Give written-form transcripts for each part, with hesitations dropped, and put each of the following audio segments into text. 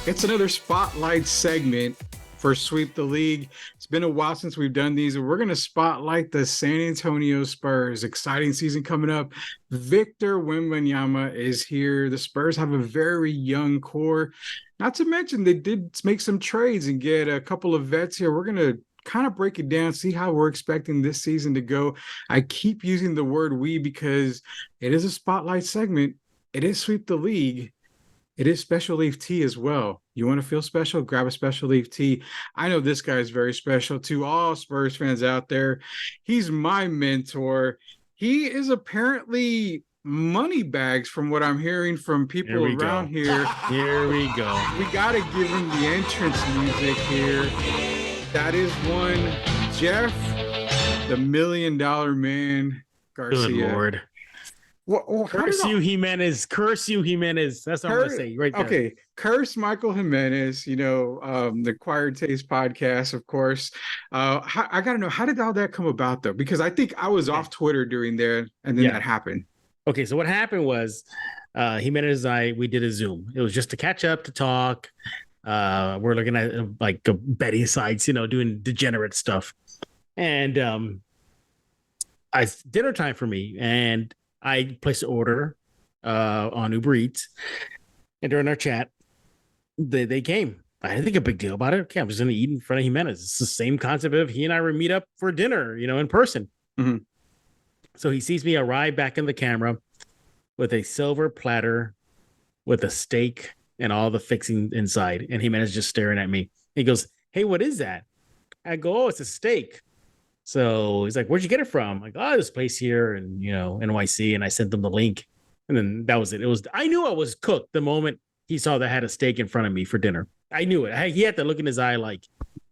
It's another spotlight segment for Sweep the League. It's been a while since we've done these, and we're going to spotlight the San Antonio Spurs. Exciting season coming up. Victor Wembanyama is here. The Spurs have a very young core. Not to mention, they did make some trades and get a couple of vets here. We're going to kind of break it down, see how we're expecting this season to go. I keep using the word we because it is a spotlight segment. It is Sweep the League. It is special leaf tea as well. You want to feel special? Grab a special leaf tea. I know this guy is very special to all Spurs fans out there. He's my mentor. He is apparently money bags from what I'm hearing from people around here. Here we go. We got to give him the entrance music here. That is one Jeff, the $1 million man, Garcia. Good Lord. Curse you, Jimenez. Curse you, Jimenez. That's what I'm going to say right there. Okay. Curse Michael Jimenez, the Acquired Taste podcast, of course. I got to know, how did all that come about, though? Because I think I was off Twitter during there, and then that happened. Okay, so what happened was Jimenez and I, we did a Zoom. It was just to catch up, to talk. We're looking at like betting sites, doing degenerate stuff. And it's dinner time for me, and I placed an order on Uber Eats, and during our chat, they came. I didn't think a big deal about it. Okay, I'm just going to eat in front of Jimenez. It's the same concept of he and I would meet up for dinner, in person. Mm-hmm. So he sees me arrive back in the camera with a silver platter with a steak and all the fixing inside, and Jimenez just staring at me. He goes, "Hey, what is that?" I go, "Oh, it's a steak." So he's like, "Where'd you get it from?" I'm like, "Oh, this place here and NYC." And I sent them the link, and then that was it. I knew I was cooked the moment he saw that I had a steak in front of me for dinner. I knew it. He had the look in his eye like,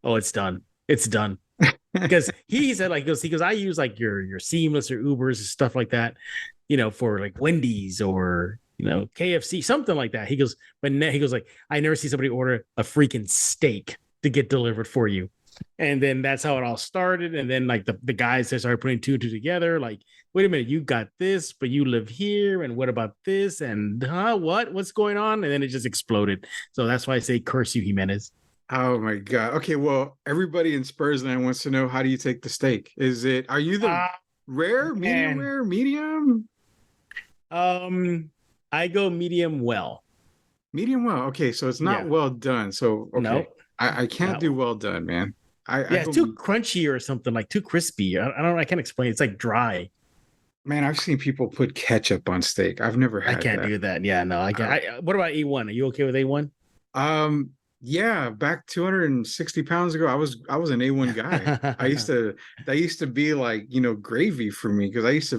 "Oh, it's done. It's done." Because he said he goes, "I use like your Seamless or Ubers and stuff like that, for like Wendy's or KFC, something like that." He goes, like, "I never see somebody order a freaking steak to get delivered for you." And then that's how it all started. And then like the guys that started putting two and two together, like, "Wait a minute, you got this, but you live here. And what about this? And what's going on?" And then it just exploded. So that's why I say curse you, Jimenez. Oh my God. Okay. Well, everybody in Spurs land wants to know, how do you take the steak? Are you the rare, medium rare, medium? I go medium well. Medium well. Okay. So it's not well done. So, okay. No, I can't do well done, man. It's too crunchy or something, like too crispy. I can't explain. It's like dry. Man, I've seen people put ketchup on steak. I've never had I can't do that. Yeah, no, I can't. What about A1? Are you okay with A1? Yeah, back 260 pounds ago, I was an A1 guy. That used to be like, gravy for me, because I used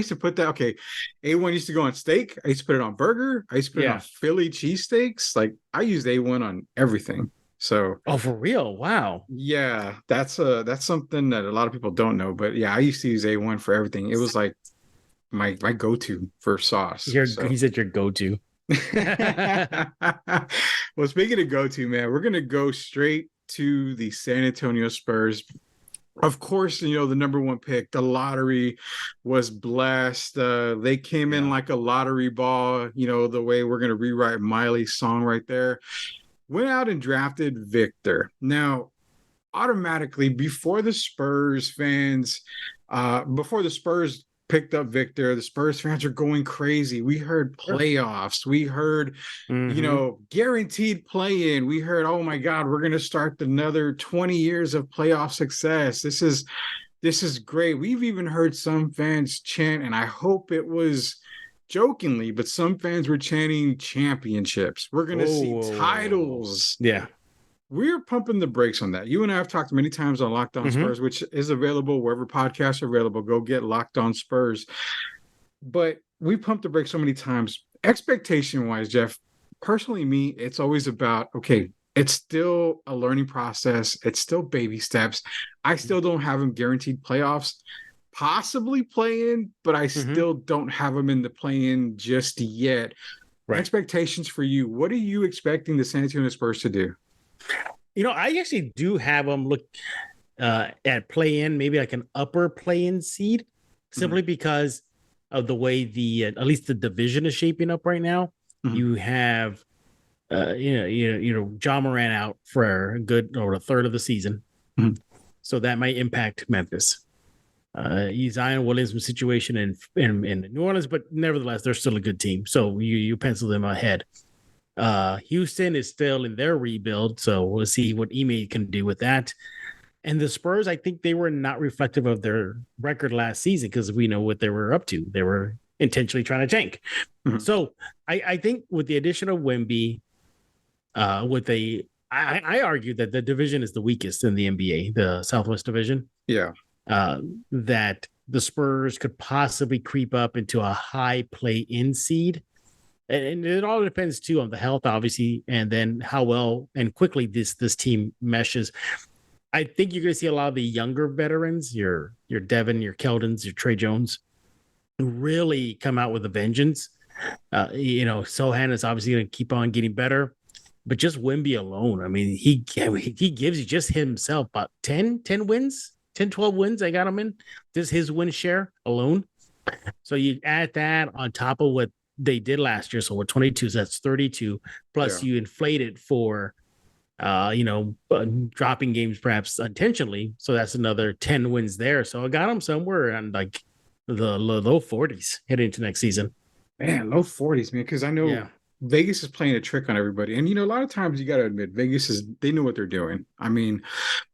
to put that, okay, A1 used to go on steak. I used to put it on burger. I used to put it on Philly cheesesteaks. Like, I used A1 on everything. So, oh, for real? Wow. Yeah, that's something that a lot of people don't know, but yeah, I used to use A1 for everything. It was like my go-to for sauce. He said your go-to. Well, speaking of go-to, man, we're gonna go straight to the San Antonio Spurs. Of course, the number one pick, the lottery was blessed. They came in like a lottery ball, the way we're gonna rewrite Miley's song right there. Went out and drafted Victor. Now, automatically, before the Spurs picked up Victor, the Spurs fans are going crazy. We heard playoffs. We heard, guaranteed play-in. We heard, oh my God, we're going to start another 20 years of playoff success. This is great. We've even heard some fans chant, and I hope it was jokingly, but some fans were chanting championships. We're going to see titles. Yeah. We're pumping the brakes on that. You and I have talked many times on Locked On Spurs, which is available wherever podcasts are available. Go get Locked On Spurs. But we pumped the brakes so many times. Expectation-wise, Jeff, personally, me, it's always about, okay, it's still a learning process. It's still baby steps. I still don't have them guaranteed playoffs. Possibly play-in, but I still don't have them in the play-in just yet. Right. Expectations for you. What are you expecting the San Antonio Spurs to do? I actually do have them look at play-in, maybe like an upper play-in seed, simply because of the way at least the division is shaping up right now. You have John Moran out for a good or a third of the season, Mhm. so that might impact Memphis. Zion Williams' situation in New Orleans, but nevertheless, they're still a good team. So you pencil them ahead. Houston is still in their rebuild, so we'll see what Ime can do with that. And the Spurs, I think they were not reflective of their record last season because we know what they were up to. They were intentionally trying to tank. Mhm. So I think with the addition of Wemby, I argue that the division is the weakest in the NBA, the Southwest Division. Yeah. That the Spurs could possibly creep up into a high play-in seed. And it all depends too on the health, obviously, and then how well and quickly this team meshes. I think you're going to see a lot of the younger veterans, your Devin, your Keldons, your Trey Jones, really come out with a vengeance. Sohan is obviously going to keep on getting better, but just Wemby alone, I mean, he gives you just himself about 10 wins, 10, 12 wins. I got him in just his win share alone. So you add that on top of what they did last year. So we're 22, so that's 32. Plus Yeah. you inflate it for dropping games perhaps intentionally. So that's another 10 wins there. So I got them somewhere on like the low 40s heading into next season. Man, low 40s, man, because I know Yeah. Vegas is playing a trick on everybody. And, a lot of times you got to admit, they know what they're doing. I mean,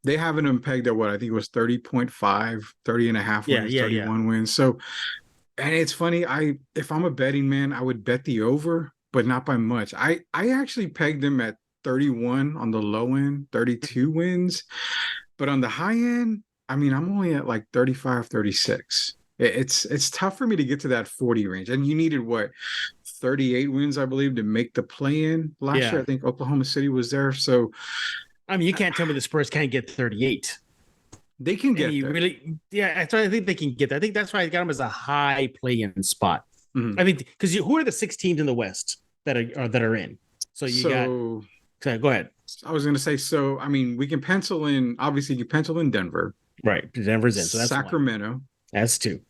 they have them pegged at what I think it was 30.5, 30 and a half Yeah. wins, Yeah. Yeah. 31 wins. So, and it's funny, if I'm a betting man, I would bet the over, but not by much. I actually pegged them at 31 on the low end, 32 wins. But on the high end, I mean, I'm only at like 35, 36. It's tough for me to get to that 40 range. And you needed what, 38 wins, I believe, to make the play in last year. Yeah. I think Oklahoma City was there. So I mean, you can't tell me the Spurs can't get 38. they can And get you there. really, yeah, I think they can get that. I think that's why I got them as a high play-in spot. Mhm. I think because who are the 6 teams in the West that are in? So you got. So So go ahead. I was going to say, so I mean, we can pencil in, obviously, you pencil in Denver, Right, Denver's in, so that's one. Sacramento, That's two.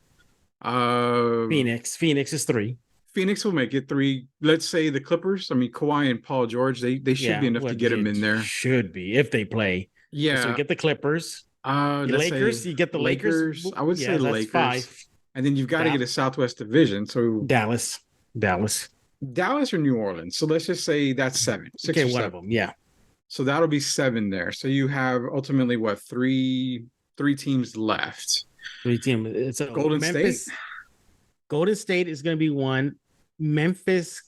uh, Phoenix is 3. Phoenix will make it 3. Let's say the Clippers. I mean, Kawhi and Paul George, they should be Yeah, enough to what get them it in there. should be if they play. So you Yeah. get the Clippers, the Let's say Lakers. You get the Lakers. Lakers. I would say Yeah, that's Lakers. 5. And then you've got to Da- get a Southwest Division. So Dallas, Dallas. Dallas or New Orleans. So let's just say that's 7, 6 Okay, or one 7. of them. Yeah, So that'll be 7 there. So you have ultimately what, three teams left. 3 teams. So Golden State. Golden State is going to be one. Memphis.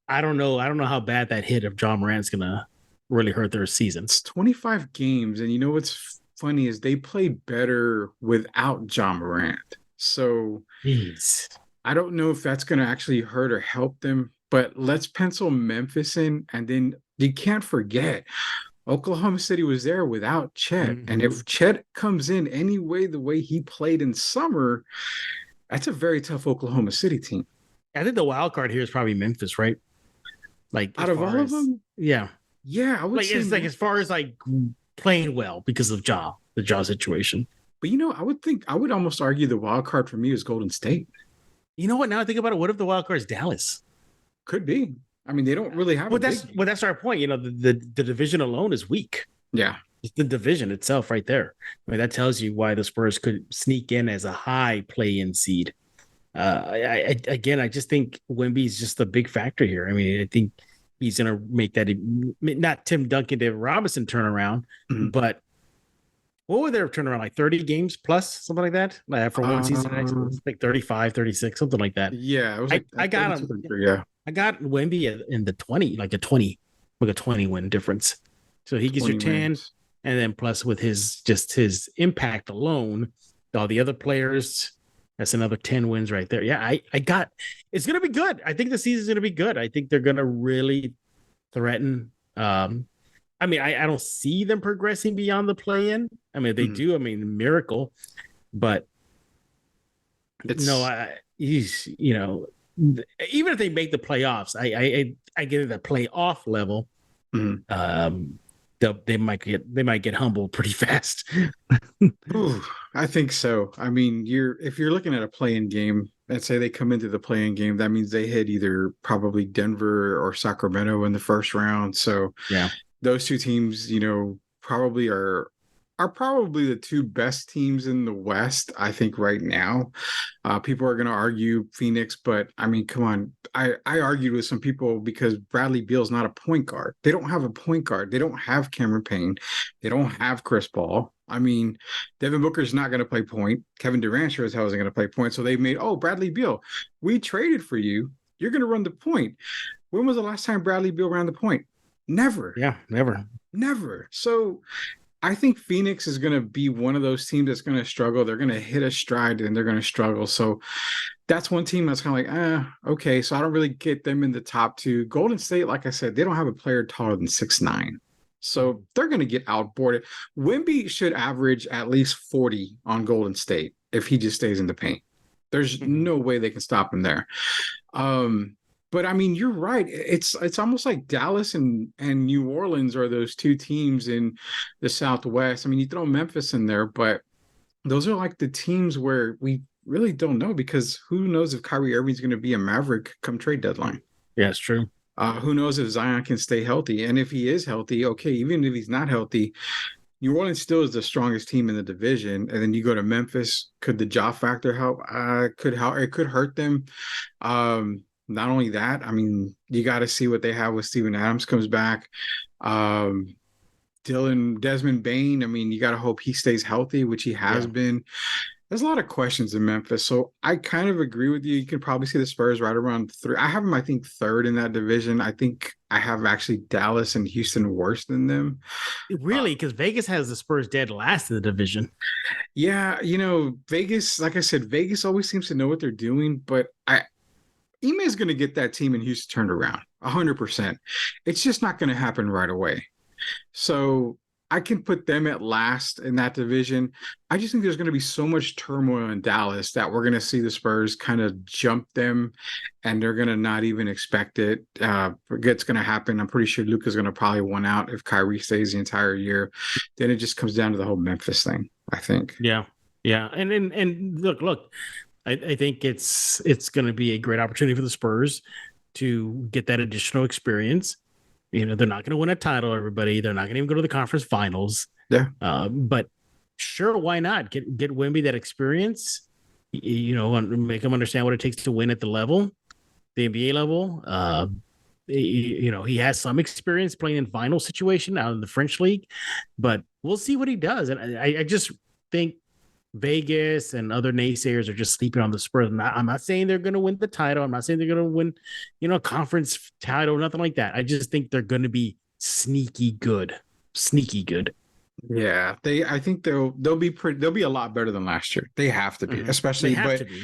I don't know. I don't know how bad that hit of John Morant's going to really hurt their season. It's 25 games. And you know what's funny is they play better without John Morant. So Jeez. I don't know if that's going to actually hurt or help them, but let's pencil Memphis in. And then you can't forget Oklahoma City was there without Chet. And Mm-hmm. if Chet comes in anyway, the way he played in summer, that's a very tough Oklahoma City team. I think the wild card here is probably Memphis, right? Like Out as of all far of as them, yeah, yeah, I would like say it's like as far as like playing well because of the jaw situation. But I would almost argue the wild card for me is Golden State. You know what? Now I think about it, what if the wild card is Dallas? Could be. I mean, they don't really have a big. That's our point. The division alone is weak. Yeah. It's the division itself right there. I mean, that tells you why the Spurs could sneak in as a high play-in seed. I just think Wemby is just a big factor here. I mean, I think he's going to make that not Tim Duncan, David Robinson turnaround, Mhm. but what would their turnaround like 30 games plus something like that? Like for one season, like 35, 36, something like that. Yeah, it was like I got 32, him. 33, yeah. I got Wemby in the 20, like a 20 win difference. So he gives you 10, wins. and then plus with his impact alone, all the other players, that's another 10 wins right there. Yeah, I got it's gonna be good. I think the season's gonna be good. I think they're gonna really threaten. I mean, I don't see them progressing beyond the play-in. I mean, if they do, I mean, miracle. But he's even if they make the playoffs, I get it at playoff level. Mhm. they might get humbled pretty fast. Ooh, I think so. I mean, if you're looking at a playing game and say they come into the playing game, that means they hit either probably Denver or Sacramento in the first round. So Yeah. those two teams, probably are probably the two best teams in the West, I think, right now. People are going to argue Phoenix, but I mean, come on. I argued with some people because Bradley Beal's not a point guard. They don't have a point guard. They don't have Cameron Payne. They don't have Chris Paul. I mean, Devin Booker's not going to play point. Kevin Durant sure as hell isn't going to play point. So they made, oh, Bradley Beal, we traded for you. You're going to run the point. When was the last time Bradley Beal ran the point? Never. Yeah, never. Never. So I think Phoenix is going to be one of those teams that's going to struggle. They're going to hit a stride and they're going to struggle. So that's one team that's kind of like, okay. So I don't really get them in the top two. Golden State, like I said, they don't have a player taller than 6'9". So they're going to get outboarded. Wemby should average at least 40 on Golden State if he just stays in the paint. There's no way they can stop him there. But I mean, you're right. It's almost like Dallas and New Orleans are those two teams in the Southwest. I mean, you throw Memphis in there, but those are like the teams where we really don't know because who knows if Kyrie Irving's going to be a Maverick come trade deadline. Yeah, it's true. Who knows if Zion can stay healthy? And if he is healthy, okay, even if he's not healthy, New Orleans still is the strongest team in the division. And then you go to Memphis. Could the jaw factor help? Could help. It could hurt them. Not only that, I mean, you got to see what they have with Steven Adams comes back. Desmond Bain, I mean, you got to hope he stays healthy, which he has been. There's a lot of questions in Memphis. So I kind of agree with you. You can probably see the Spurs right around 3. I have them, I think, 3rd in that division. I think I have actually Dallas and Houston worse than them. Really? Because Vegas has the Spurs dead last in the division. Yeah, Vegas, like I said, Vegas always seems to know what they're doing, but Ime is going to get that team in Houston turned around 100%. It's just not going to happen right away. So I can put them at last in that division. I just think there's going to be so much turmoil in Dallas that we're going to see the Spurs kind of jump them and they're going to not even expect it. It's going to happen. I'm pretty sure Luka's going to probably one out if Kyrie stays the entire year. Then it just comes down to the whole Memphis thing, I think. Yeah. Yeah. And look, I think it's going to be a great opportunity for the Spurs to get that additional experience. They're not going to win a title, everybody. They're not going to even go to the conference finals. Yeah. But sure, why not get Wemby that experience? And make him understand what it takes to win at the NBA level. He has some experience playing in final situation out in the French league, but we'll see what he does. And I just think Vegas and other naysayers are just sleeping on the Spurs. I'm not saying they're going to win the title. I'm not saying they're going to win, a conference title, nothing like that. I just think they're going to be sneaky good. Yeah, I think they'll be a lot better than last year. They have to be, especially.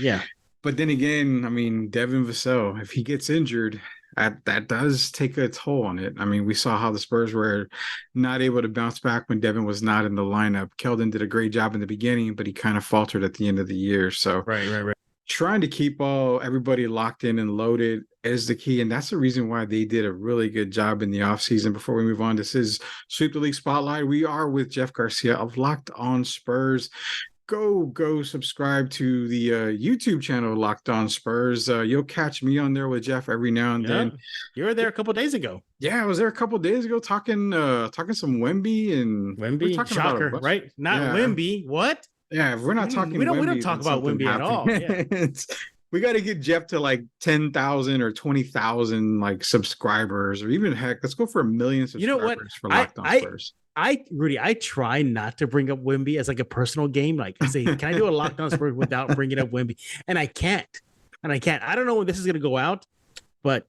Yeah. But then again, I mean, Devin Vassell, if he gets injured, that does take a toll on it. I mean, we saw how the Spurs were not able to bounce back when Devin was not in the lineup. Keldon did a great job in the beginning, but he kind of faltered at the end of the year. So right. Trying to keep everybody locked in and loaded is the key. And that's the reason why they did a really good job in the offseason. Before we move on, this is Sweep the League Spotlight. We are with Jeff Garcia of Locked On Spurs. Go subscribe to the YouTube channel Locked On Spurs. You'll catch me on there with Jeff every now and then. You were there a couple of days ago. Yeah, I was there a couple of days ago talking some Wemby and Wemby. Shocker, right? Not Wemby. What? Yeah, if we're not talking we don't Wemby, talk about Wemby at all. Yeah. We got to get Jeff to like 10,000 or 20,000 like subscribers, or even heck, let's go for 1 million subscribers. You know what? For Locked On Spurs. Rudy, I try not to bring up Wemby as like a personal game. Like I say, can I do a Locked On Spurs without bringing up Wemby? And I can't. I don't know when this is going to go out, but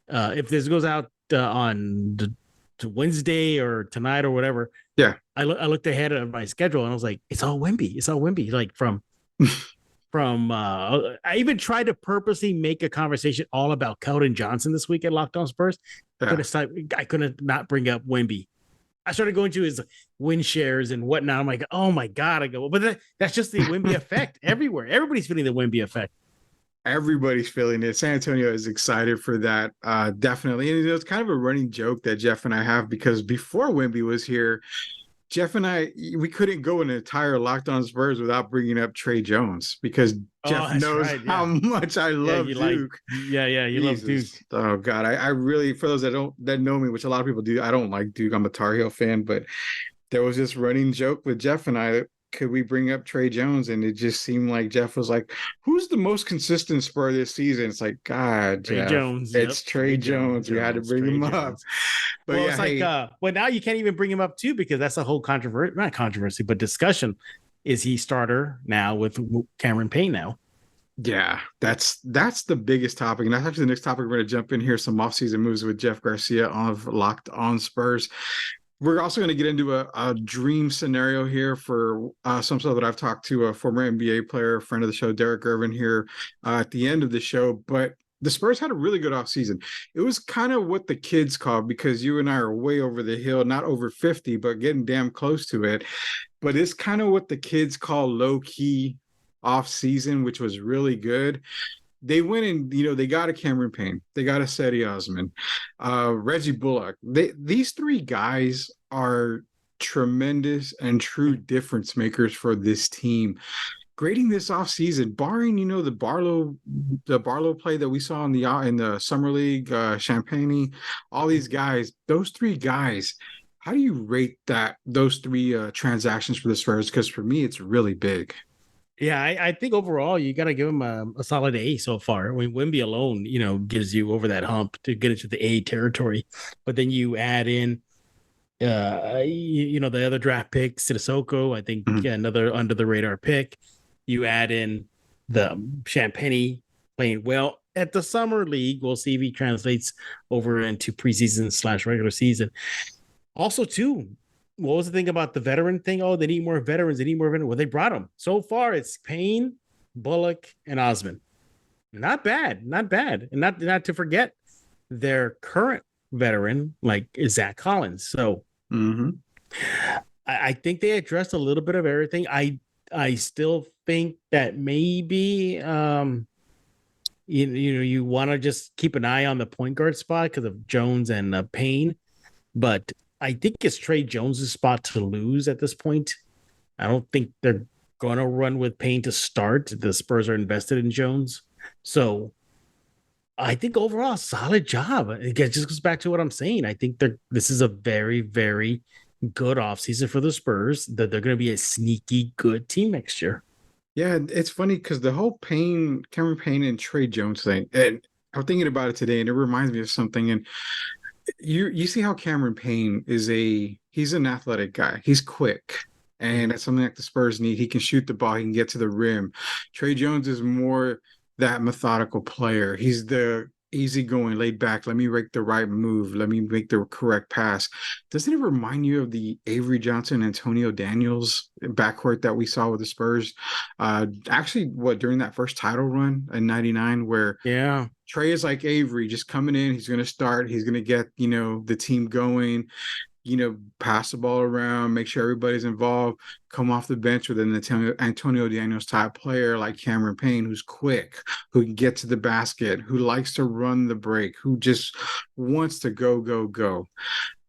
if this goes out on Wednesday or tonight or whatever, yeah, I looked ahead of my schedule and I was like, it's all Wemby. Like from I even tried to purposely make a conversation all about Keldon Johnson this week at Locked On Spurs. Yeah. I couldn't not bring up Wemby. I started going to his win shares and whatnot. I'm like, oh my God. I go, but that's just the Wemby effect everywhere. Everybody's feeling the Wemby effect. everybody's feeling it. San Antonio is excited for that. Definitely. And it's kind of a running joke that Jeff and I have because before Wemby was here, Jeff and I, we couldn't go an entire Locked On Spurs without bringing up Trey Jones because Oh, Jeff that's knows right. how Yeah. much I Yeah. love You like, Duke. yeah. You love Duke. Jesus. Oh God. I really, for those that know me, which a lot of people do, I don't like Duke. I'm a Tar Heel fan, but there was this running joke with Jeff and I. Could we bring up Trey Jones? And it just seemed like Jeff was like, "Who's the most consistent Spur this season?" It's like, God, Trey Jeff, Jones. Yep. it's Trey Jones. We had to bring Trey him up. Jones. But Well, yeah, it's like, hey, well, now you can't even bring him up too because that's a whole controversy, not controversy, but discussion. Is he starter now with Cameron Payne now? yeah, that's the biggest topic, and that's actually the next topic we're going to jump in here. Some offseason moves with Jeff Garcia of Locked On Spurs. We're also going to get into a dream scenario here for some stuff that I've talked to a former NBA player, friend of the show, Derek Irvin, here at the end of the show. But the Spurs had a really good offseason. It was kind of what the kids call, because you and I are way over the hill, not over 50, but getting damn close to it. But it's kind of what the kids call low key off season, which was really good. They went and they got a Cameron Payne, they got a Cedi Osman, Reggie Bullock. These three guys are tremendous and true difference makers for this team. Grading this off season, barring the Barlow play that we saw in the summer league, Champagne, all these guys, those three guys. How do you rate those three transactions for the Spurs? Because for me, it's really big. Yeah, I think overall you got to give him a solid A so far. I mean, Wimby alone, gives you over that hump to get into the A territory. But then you add in, the other draft pick, Sissoko, I think Mhm. another under the radar pick. You add in the Champagne playing well at the summer league. We'll see if he translates over into preseason/regular season. Also, too, what was the thing about the veteran thing? Oh, they need more veterans. They need more veterans. Well, they brought them. So far, it's Payne, Bullock, and Osman. Not bad, not bad, and not to forget their current veteran like Zach Collins. So Mhm. I think they addressed a little bit of everything. I still think that maybe you want to just keep an eye on the point guard spot because of Jones and Payne, but I think it's Trey Jones's spot to lose at this point. I don't think they're going to run with Payne to start. The Spurs are invested in Jones. So I think overall, solid job. It just goes back to what I'm saying. I think this is a very, very good offseason for the Spurs, that they're going to be a sneaky good team next year. Yeah, it's funny because the whole Cameron Payne and Trey Jones thing, and I'm thinking about it today, and it reminds me of something. And you see how Cameron Payne he's an athletic guy. He's quick. And that's something that the Spurs need. He can shoot the ball, he can get to the rim. Trey Jones is more that methodical player. He's the easygoing, laid back. Let me make the right move. Let me make the correct pass. Doesn't it remind you of the Avery Johnson, Antonio Daniels backcourt that we saw with the Spurs? Actually, during that first title run in '99, where Yeah. Trey is like Avery, just coming in. He's going to start. He's going to get, the team going, pass the ball around, make sure everybody's involved, come off the bench with an Antonio Daniels type player like Cameron Payne, who's quick, who can get to the basket, who likes to run the break, who just wants to go, go, go.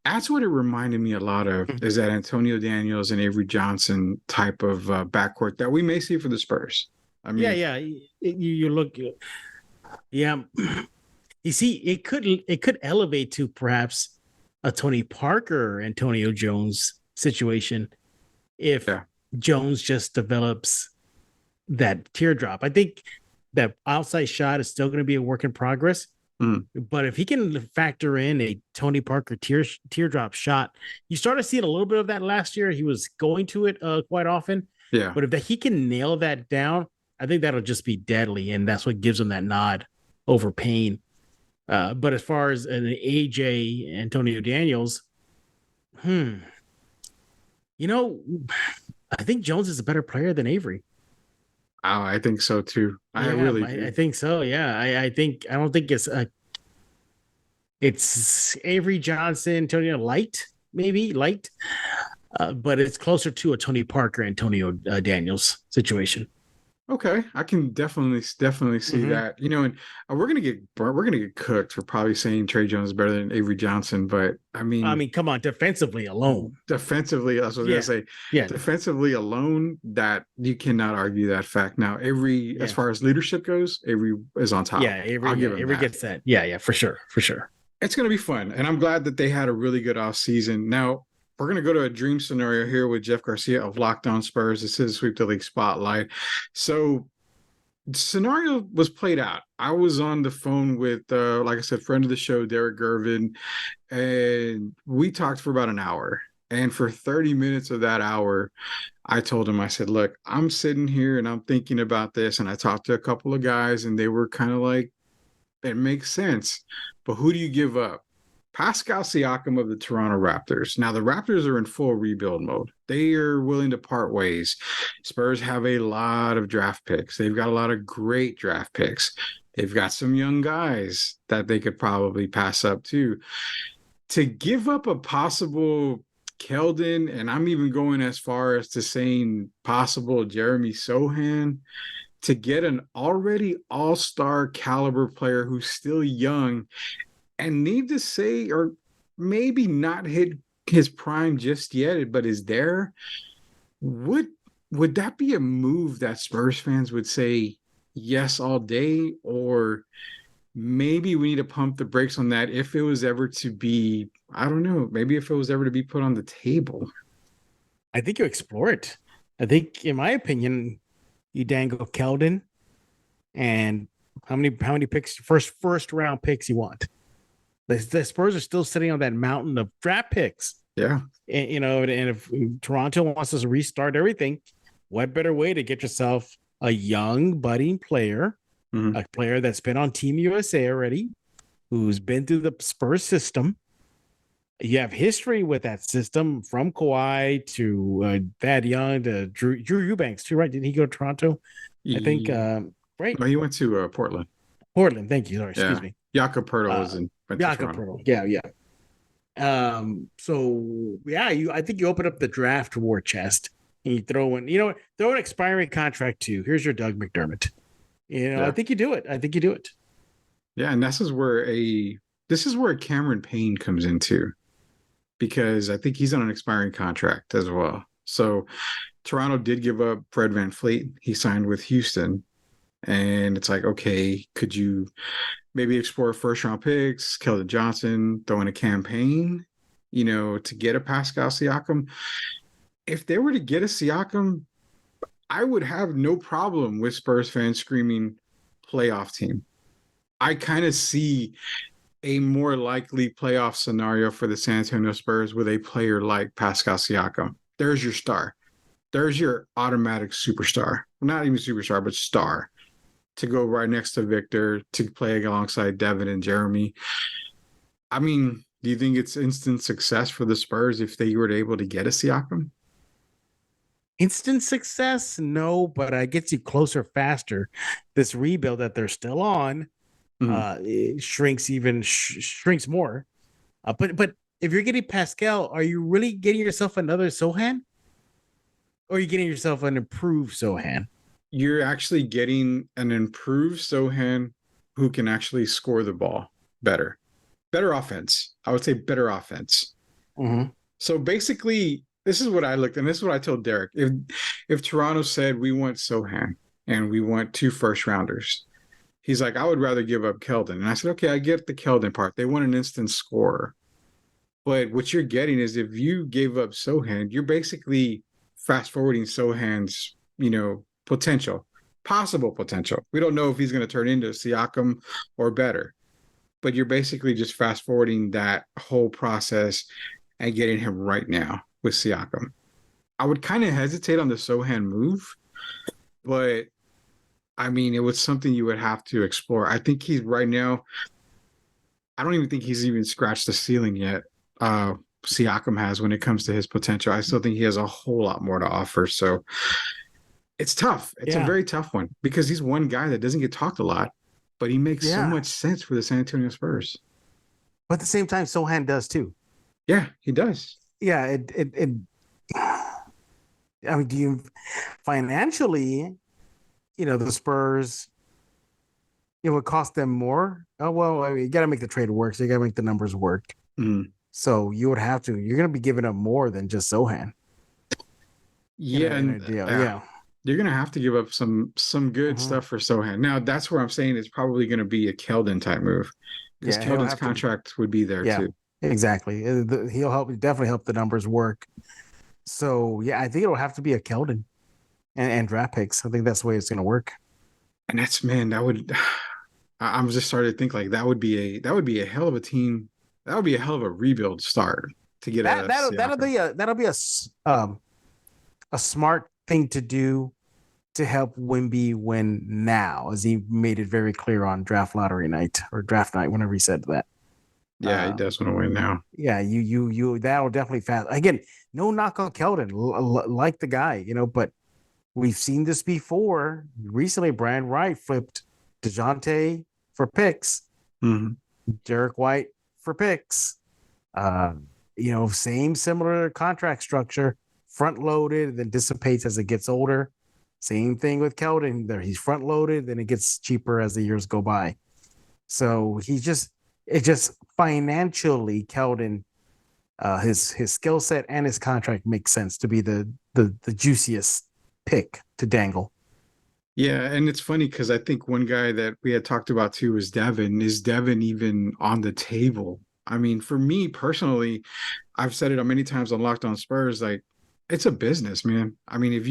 That's what it reminded me a lot of, is that Antonio Daniels and Avery Johnson type of backcourt that we may see for the Spurs. I Yeah, mean, yeah. You look, yeah. You see, it could elevate to perhaps a Tony Parker, Antonio Jones situation if yeah. Jones just develops that teardrop. I think that outside shot is still going to be a work in progress. Mm, But if he can factor in a Tony Parker teardrop shot, you started seeing a little bit of that last year. He was going to it quite often. yeah. But if he can nail that down, I think that'll just be deadly. And that's what gives him that nod over Payne. But as far as an AJ Antonio Daniels, hmm, you know, I think Jones is a better player than Avery. Oh, I think so too. I Yeah, really I do. think so. Yeah, I don't think it's Avery Johnson, Antonio Light, maybe Light, but it's closer to a Tony Parker, Antonio Daniels situation. Okay, I can definitely see Hmm. that. And we're gonna get burnt. We're gonna get cooked for probably saying Trey Jones is better than Avery Johnson. But I I mean, mean, come on, defensively alone. defensively, that's what I was Yeah. gonna say. Yeah. Defensively alone, that you cannot argue that fact. Now, Avery, as Yeah. far as leadership goes, Avery is on top. I'll give him Avery that. gets that. Yeah, yeah, for sure. For sure. It's gonna be fun, and I'm glad that they had a really good off season. Now, we're going to go to a dream scenario here with Jeff Garcia of Locked On Spurs. This is Sweep the League Spotlight. So scenario was played out. I was on the phone with, like I said, friend of the show, Derek Gervin, and we talked for about an hour. And for 30 minutes of that hour, I told him, I said, look, I'm sitting here and I'm thinking about this. And I talked to a couple of guys, and they were kind of like, it makes sense. But who do you give up? Pascal Siakam of the Toronto Raptors. Now, the Raptors are in full rebuild mode. They are willing to part ways. Spurs have a lot of draft picks. They've got a lot of great draft picks. They've got some young guys that they could probably pass up too. To give up a possible Keldon, and I'm even going as far as to saying possible Jeremy Sohan, to get an already all-star caliber player who's still young and need to say, or maybe not hit his prime just yet, but is there, would would that be a move that Spurs fans would say yes all day? Or maybe we need to pump the brakes on that if it was ever to be, I don't know, maybe if it was ever to be put on the table. I think you explore it. I think, in my opinion, you dangle Keldon and how many picks, first round picks you want. The Spurs are still sitting on that mountain of draft picks. Yeah. And if Toronto wants us to restart everything, what better way to get yourself a young budding player, Mm-hmm. a player that's been on Team USA already, who's been through the Spurs system. You have history with that system from Kawhi to Thad Young to Drew Eubanks too, right? Did he go to Toronto? I think, right? No, he went to Portland. Portland. Thank you. Sorry, excuse Yeah. me. Jakob Pertl Uh, went to Jakob Toronto. Pertl. Yeah, yeah. So yeah, I think you open up the draft war chest and you throw an expiring contract too. Here's your Doug McDermott. I Yeah. think you do it. I think you do it. Yeah. And this is where Cameron Payne comes into, because I think he's on an expiring contract as well. So Toronto did give up Fred VanVleet. He signed with Houston. And it's like, okay, could you maybe explore first round picks, Keldon Johnson, throw in a campaign, to get a Pascal Siakam? If they were to get a Siakam, I would have no problem with Spurs fans screaming playoff team. I kind of see a more likely playoff scenario for the San Antonio Spurs with a player like Pascal Siakam. There's your star. There's your automatic superstar. Not even superstar, but star, to go right next to Victor, to play alongside Devin and Jeremy. I mean, do you think it's instant success for the Spurs if they were able to get a Siakam? Instant success, no, but it gets you closer faster. This rebuild that they're still on, Mm-hmm. it shrinks more. But if you're getting Pascal, are you really getting yourself another Sohan, or are you getting yourself an improved Sohan? You're actually getting an improved Sohan who can actually score the ball better. Better offense. I would say better offense. Mm-hmm. So basically, this is what I looked, and this is what I told Derek. If Toronto said we want Sohan and we want 2 first rounders, he's like, I would rather give up Keldon. And I said, okay, I get the Keldon part. They want an instant scorer. But what you're getting is, if you gave up Sohan, you're basically fast forwarding Sohan's, potential, possible potential. We don't know if he's going to turn into Siakam or better, but you're basically just fast forwarding that whole process and getting him right now with Siakam. I would kind of hesitate on the Sohan move, but I mean, it was something you would have to explore. I think he's right now, I don't even think he's even scratched the ceiling yet. Siakam has, when it comes to his potential. I still think he has a whole lot more to offer. So it's tough. It's a Yeah, very tough one, because he's one guy that doesn't get talked a lot, but he makes so yeah. much sense for the San Antonio Spurs. But at the same time, Sohan does too. Yeah, he does. Yeah, I mean, do you financially? the Spurs, it would cost them more. Oh well, I mean, you got to make the trade work, so you got to make the numbers work. Mm. So you would have to. You're going to be giving up more than just Sohan in a Yeah, in a and deal. Yeah. you're gonna have to give up some good Hmm. stuff for Sohan. Now that's where I'm saying it's probably gonna be a Keldon type move because Yeah, he'll Keldon's have to be. contract would be there Yeah, too. exactly. He'll definitely help the numbers work. So yeah, I think it'll have to be a Keldon and draft picks. I think that's the way it's going to work. And that's man, that would I'm just starting to think like that would be a hell of a team. That would be a hell of a rebuild start to get That a Siakam. that'll be a smart thing to do to help Wimby win now, as he made it very clear on draft lottery night or draft night, whenever he said that. Yeah, he Uh, does want to win now. yeah, you that'll definitely fast. Again, no knock on Keldon, like the guy, but we've seen this before. Recently, Brian Wright flipped DeJounte for picks, Mhm. Derek White for picks. Uh, same similar contract structure, front loaded, then dissipates as it gets older. Same thing with Keldon. There, he's front loaded, then it gets cheaper as the years go by. So it just financially, Keldon, his skill set and his contract makes sense to be the juiciest pick to dangle. Yeah, and it's funny because I think one guy that we had talked about too was Devin. Is Devin even on the table? I mean, for me personally, I've said it many times on Locked On Spurs, like it's a business, man. I mean, if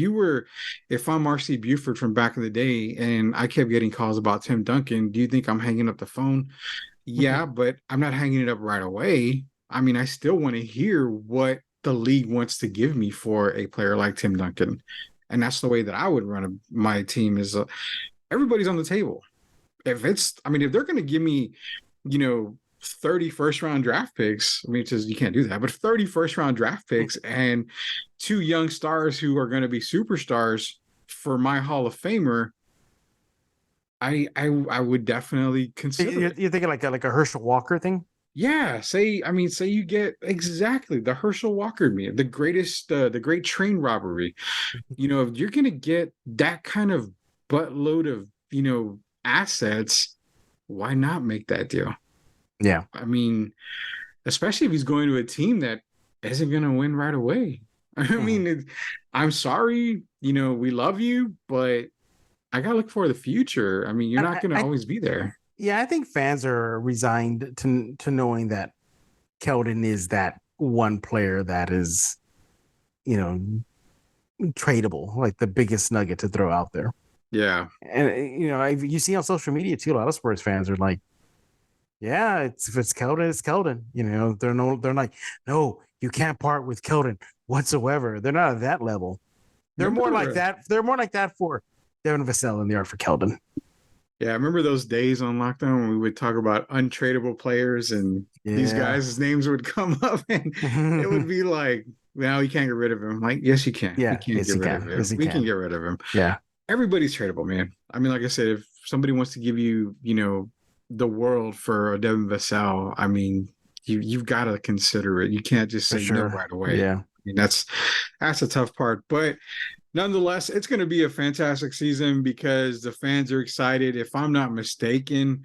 I'm RC Buford from back in the day and I kept getting calls about Tim Duncan, do you think I'm hanging up the phone? Yeah, but I'm not hanging it up right away. I mean, I still want to hear what the league wants to give me for a player like Tim Duncan. And that's the way that I would run my team is everybody's on the table. I mean, if they're going to give me, you know, 30 first round draft picks, I mean, just you can't do that, but 30 first round draft picks and two young stars who are going to be superstars for my Hall of Famer, I would definitely consider You're, it. you're thinking like a Herschel Walker thing? Yeah, say you get exactly the Herschel Walker me, the great train robbery. You know, if you're gonna get that kind of buttload of, assets, why not make that deal? Yeah. I mean, especially if he's going to a team that isn't gonna win right away. I Mhm. mean, I'm sorry, we love you, but I gotta look for the future. I mean, you're And not gonna always be there. yeah, I think fans are resigned to knowing that Keldon is that one player that is, you know, tradable, like the biggest nugget to throw out there. Yeah. And you see on social media too, a lot of Spurs fans are like, "Yeah, if it's Keldon, it's Keldon." They're like, "No, you can't part with Keldon whatsoever." They're not at that level. They're more like Remember that. They're more like that for Devin Vassell than they are for Keldon. Yeah, I remember those days on lockdown when we would talk about untradeable players and these Yeah. guys' names would come up and it would be like, well, you can't get rid of him. Like, yes, you can. We Yeah. can Yes, get he rid of can. Yes, him. he We can can. get rid of him. Yeah. Everybody's tradable, man. I mean, like I said, if somebody wants to give you, the world for a Devin Vassell, I mean, you've got to consider it. You can't just For say no sure. right away. Yeah. I mean, that's a tough part. But nonetheless, it's going to be a fantastic season because the fans are excited. If I'm not mistaken,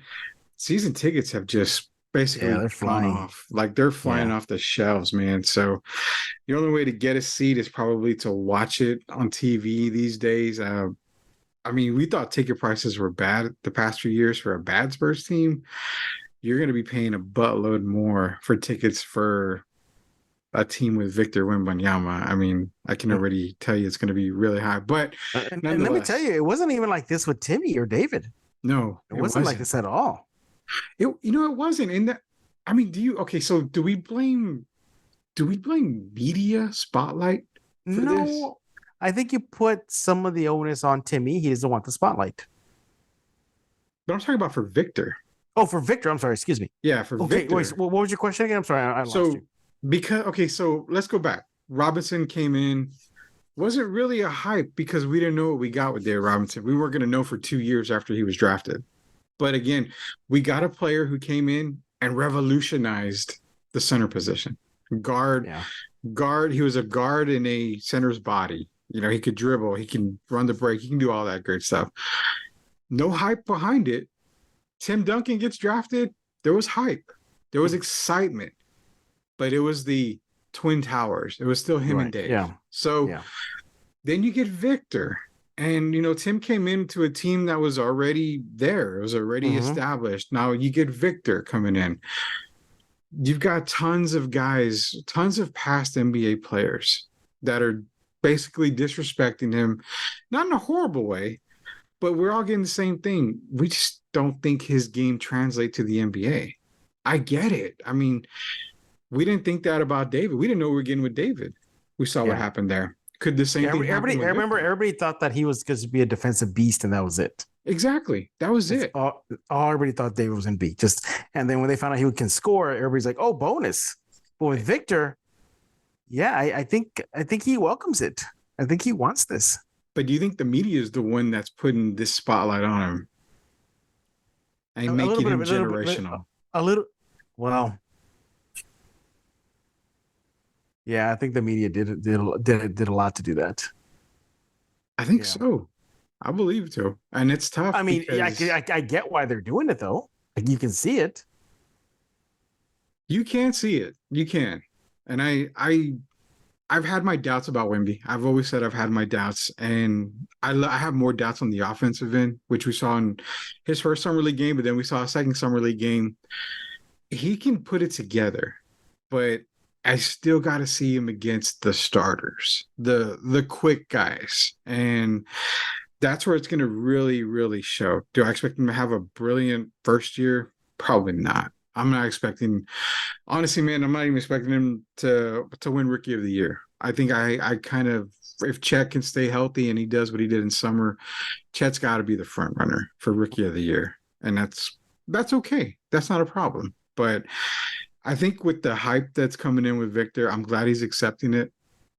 season tickets have just Yeah. basically They're gone flying. off. Like they're flying Yeah. off the shelves, man. So the only way to get a seat is probably to watch it on TV these days. I mean, we thought ticket prices were bad the past few years for a bad Spurs team. You're going to be paying a buttload more for tickets for a team with Victor Wembanyama. I mean, I can already tell you it's going to be really high, but And let me tell nonetheless, you, it wasn't even like this with Timmy or David. no, It it wasn't like wasn't. this at all. It wasn't. And that, I mean, okay, so do we blame media spotlight for this? No, I think you put some of the onus on Timmy. He doesn't want the spotlight. But I'm talking about for Victor. Oh, for Victor, I'm sorry. Excuse me. Yeah, for Okay, wait. Victor. What was your question again? I'm sorry, I lost So you. so let's go back. Robinson came in. Wasn't really a hype because we didn't know what we got with Dave Robinson. We weren't going to know for 2 years after he was drafted. But again, we got a player who came in and revolutionized the center position. Guard, Yeah. guard. He was a guard in a center's body. He could dribble, he can run the break, he can do all that great stuff. No hype behind it. Tim Duncan gets drafted. There was hype. There was excitement, but it was the Twin Towers. It was still him and Right. Dave. Yeah. So Yeah. then you get Victor. And Tim came into a team that was already there. It was already established. Now you get Victor coming in. You've got tons of guys, tons of past NBA players that are basically disrespecting him, not in a horrible way, but we're all getting the same thing. We just don't think his game translates to the NBA. I get it. I mean, we didn't think that about David. We didn't know we were getting with David. We saw what happened there. Could the same thing happen with Victor? Everybody thought that he was going to be a defensive beast, and that was it. Exactly. That was it. All everybody thought David was going to be. And then when they found out he can score, everybody's like, "Oh, bonus!" But with Victor, yeah, I think he welcomes it. I think he wants this. But do you think the media is the one that's putting this spotlight on him and making him generational? A little. Well, yeah, I think the media did a lot to do that. I think so. I believe so. And it's tough. I mean, because I get why they're doing it though. Like you can see it. you can see it. You can. And I've had my doubts about Wemby. I've always said I've had my doubts, and I have more doubts on the offensive end, which we saw in his first summer league game, but then we saw a second summer league game. He can put it together, but I still got to see him against the starters, the quick guys, and that's where it's going to really, really show. Do I expect him to have a brilliant first year? Probably not. I'm not expecting, honestly, man, I'm not even expecting him to win Rookie of the Year. I think I kind of, if Chet can stay healthy and he does what he did in summer, Chet's got to be the front runner for Rookie of the Year, and that's okay. That's not a problem. But I think with the hype that's coming in with Victor, I'm glad he's accepting it.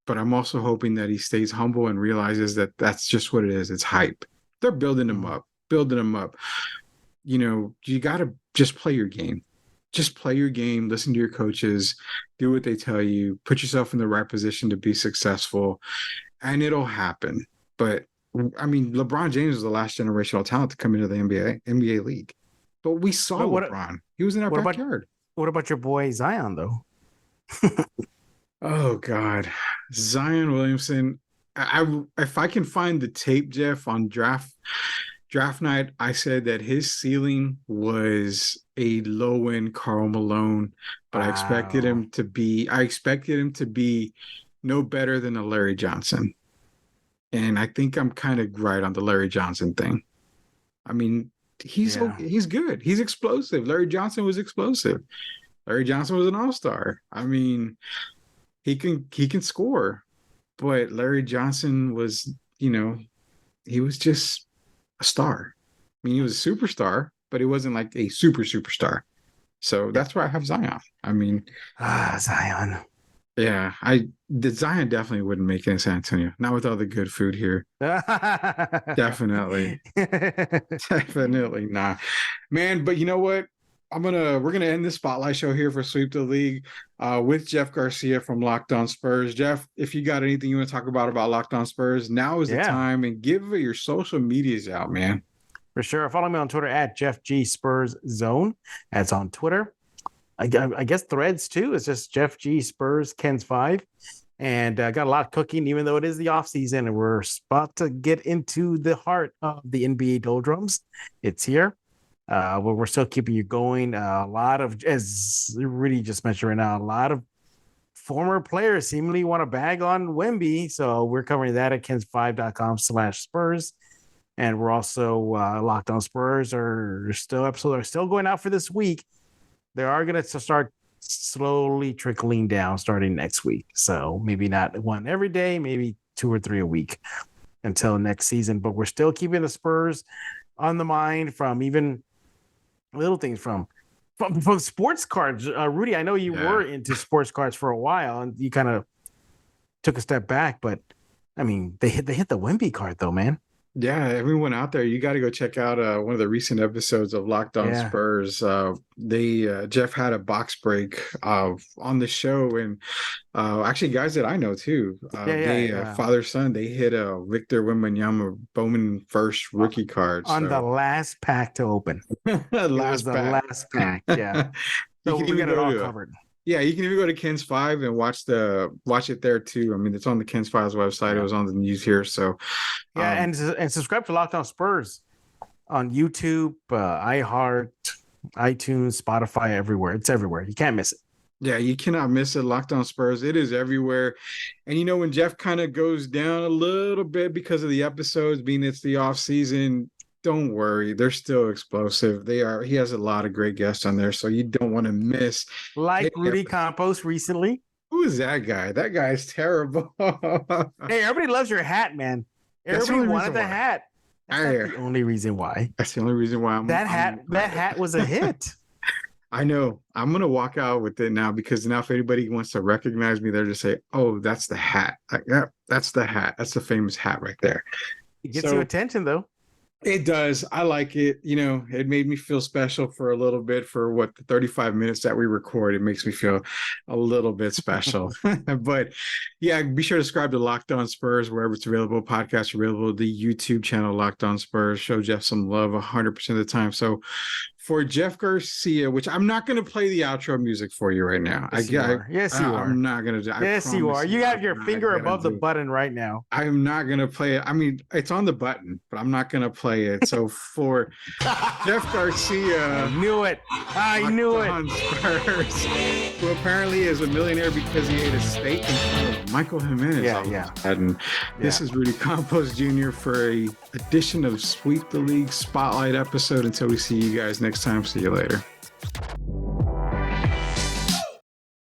But I'm also hoping that he stays humble and realizes that that's just what it is. It's hype. They're building him up, building him up. You got to just play your game. Just play your game, listen to your coaches, do what they tell you, put yourself in the right position to be successful, and it'll happen. But I mean, LeBron James was the last generational talent to come into the NBA league. But we saw LeBron. He was in our backyard. What about your boy Zion, though? Oh, God. Zion Williamson. If I can find the tape, Jeff, on draft night, I said that his ceiling was a low-end Karl Malone, but I expected him to be no better than a Larry Johnson. And I think I'm kind of right on the Larry Johnson thing. I mean, he's good. He's explosive. Larry Johnson was explosive. Larry Johnson was an all-star. I mean, he can score, but Larry Johnson was, he was just a star. I mean, he was a superstar, but he wasn't like a superstar. So that's why I have Zion. I mean, Zion. Yeah, Zion definitely wouldn't make it in San Antonio. Not with all the good food here. Definitely. Definitely not. Man, but you know what? We're gonna end this spotlight show here for Sweep the League with Jeff Garcia from Locked On Spurs. Jeff, if you got anything you want to talk about Locked On Spurs, now is the time, and give your social medias out, man. For sure. Follow me on Twitter at Jeff G Spurs Zone. That's on Twitter. I guess Threads too. It's just Jeff G Spurs Ken's 5. And got a lot cooking, even though it is the off season, and we're about to get into the heart of the NBA doldrums. It's here. We're still keeping you going. A lot of, as Rudy just mentioned right now, a lot of former players seemingly want to bag on Wemby. So we're covering that at kens5.com/Spurs. And we're also Locked On Spurs episodes are still going out for this week. They are going to start slowly trickling down starting next week. So maybe not one every day, maybe 2 or 3 a week until next season. But we're still keeping the Spurs on the mind from even little things from sports cards. Rudy, I know you were into sports cards for a while and you kind of took a step back, but I mean, they hit the Wemby card though, man. Yeah, everyone out there, you got to go check out one of the recent episodes of Locked On Yeah. Spurs. They Jeff had a box break on the show, and actually guys that I know too. They Yeah. father son, they hit a Victor Wembanyama Bowman first rookie card. On the So last pack to open. It was last the pack. last pack. Yeah. You So can we even got it go all to covered. yeah, you can even go to Ken's Five and watch it there too. I mean, it's on the Ken's Fives website. It Yeah. was on the news here. So Yeah, and subscribe to Locked On Spurs on YouTube, iHeart, iTunes, Spotify, everywhere. It's everywhere. You can't miss it. yeah, you cannot miss it. Locked On Spurs. It is everywhere. And you know, when Jeff kind of goes down a little bit because of the episodes, being it's the off season, don't worry. They're still explosive. They are. He has a lot of great guests on there, so you don't want to miss. Like any Rudy episode. Campos recently. Who is that guy? That guy's terrible. Hey, everybody loves your hat, man. That's the Everybody only wanted reason the why. hat. That's not the only reason why. That's the only reason why That hat was a hit. I know. I'm gonna walk out with it now because now if anybody wants to recognize me, they're just say, "Oh, that's the hat. Like, yeah, that's the hat. That's the famous hat right there." It gets So- you attention though. It does. I like it. You know, it made me feel special for a little bit for what the 35 minutes that we record. It makes me feel a little bit special. But yeah, be sure to subscribe to Locked On Spurs wherever it's available. Podcasts available. The YouTube channel Locked On Spurs. Show Jeff some love 100% of the time. So for Jeff Garcia, which I'm not going to play the outro music for you right now. Yes, you are. Yes, you are. I'm not going to do. Yes, you are. You have your I'm not finger gonna above the do it. button right now. I'm not going to play it. I mean, it's on the button, but I'm not going to play it. So for Jeff Garcia, I knew it. I knew it. on Spurs, who apparently is a millionaire because he ate a steak in front of Michael Jimenez. Yeah, all of a yeah. sudden. This is Rudy Campos Jr. for a edition of Sweep the League Spotlight episode. Until we see you guys next time, see you later.